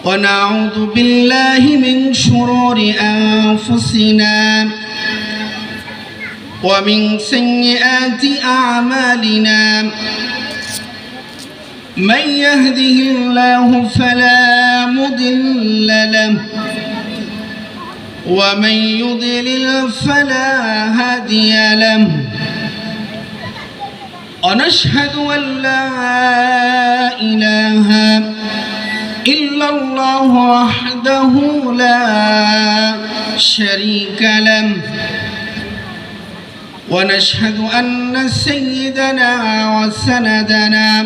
ونعوذ بالله من شرور أنفسنا ومن سيئات أعمالنا من يهده الله فلا مضل له ومن يضلل فلا هادي له ونشهد أن لا إله إلا الله وحده لا شريك له ونشهد أن سيدنا وسندنا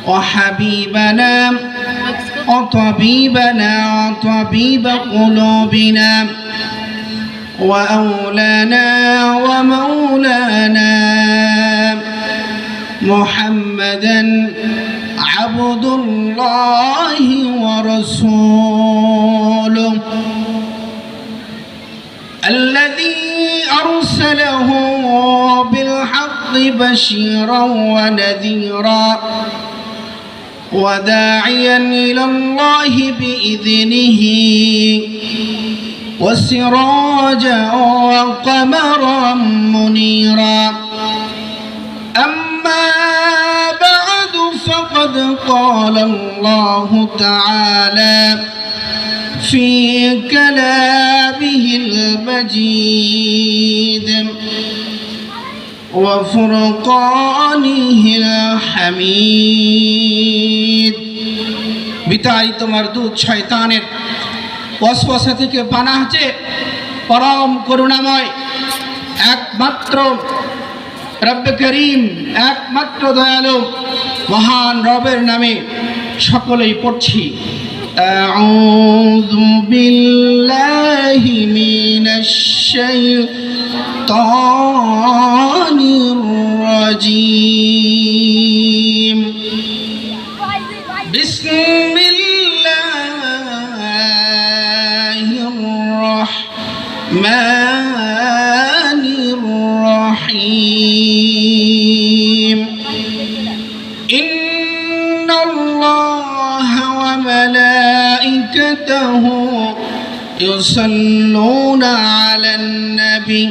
وحبيبنا وطبيبنا وطبيب قلوبنا وأولانا ومولانا محمدا عبد الله ورسوله الذي أرسله بالحق بشيرا ونذيرا وداعيا إلى الله بإذنه وسراجا وقمرا منيرا أما بعد فقد قال الله تعالى في كلامه المجيد وفرقانه الحميد বিতাড়িত মারদুদ শয়তানের ওয়াসওয়াসা থেকে পানাহ চেয়ে পরম করুণাময় একমাত্র রব্বে করিম একমাত্র দয়ালু মহান রবের নামে সকলেই পড়ছি أعوذ بالله من الشيطان الرجيم بسم الله الرحمن الرحيم إن الله وملائكته يصلون على النبي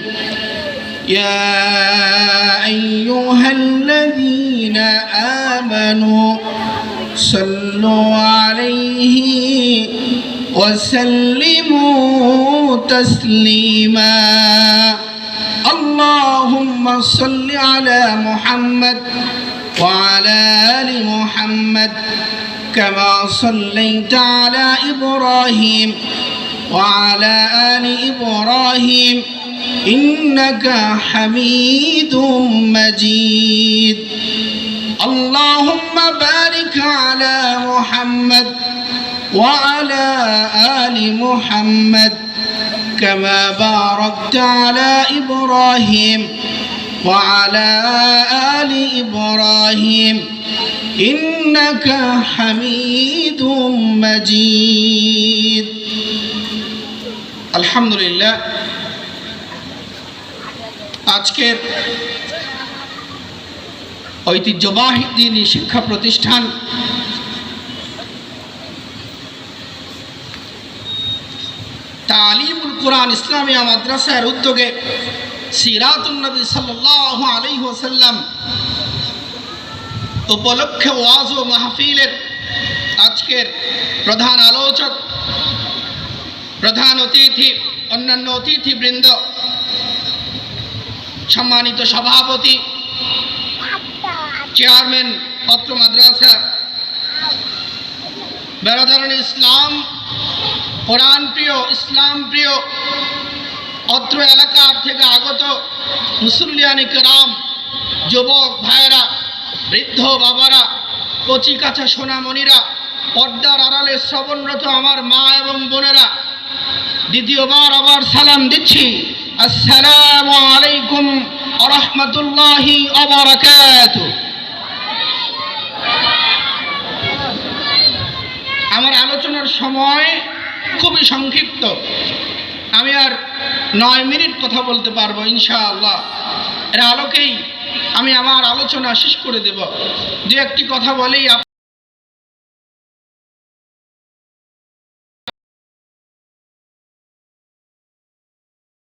يا أيها الذين آمنوا صلوا عليه وسلموا تسليما اللهم صل على محمد وعلى آل محمد كما صليت على إبراهيم وعلى آل إبراهيم إنك حميد مجيد اللهم بارك على محمد وعلى آل محمد كما باركت على إبراهيم وعلى آل إبراهيم إنك حميد مجيد الحمد لله আজকের ঐতিহ্যবাহী দ্বীনি শিক্ষা প্রতিষ্ঠান তালিমুল কোরআন ইসলামিয়া মাদ্রাসার উদ্যোগে সিরাতুন নবী সাল্লাল্লাহু আলাইহি ওয়াসাল্লাম উপলক্ষে ওয়াজ ও মাহফিলের আজকের প্রধান আলোচক প্রধান অতিথি অন্যান্য অতিথিবৃন্দ সম্মানিত সভাপতি চেয়ারম্যান অত্র মাদ্রাসা বেরাদারান ইসলাম কোরআন প্রিয় ইসলাম প্রিয় অত্র এলাকার থেকে আগত মুসল্লিয়ানি কেরাম যুবক ভাইয়েরা বৃদ্ধ বাবারা কচি কাঁচা সোনামণিরা পর্দার আড়ালে শ্রবণরত আমার মা এবং বোনেরা দ্বিতীয়বার আবার সালাম দিচ্ছি আসসালামু আলাইকুম ওয়া রাহমাতুল্লাহি ওয়া বারাকাতুহু আমার আলোচনার সময় খুবই সংক্ষিপ্ত আমি আর 9 মিনিট কথা বলতে পারবো ইনশাআল্লাহ এর আলোকেই আমি আমার আলোচনা শেষ করে দেব। যে একটি কথা বলেই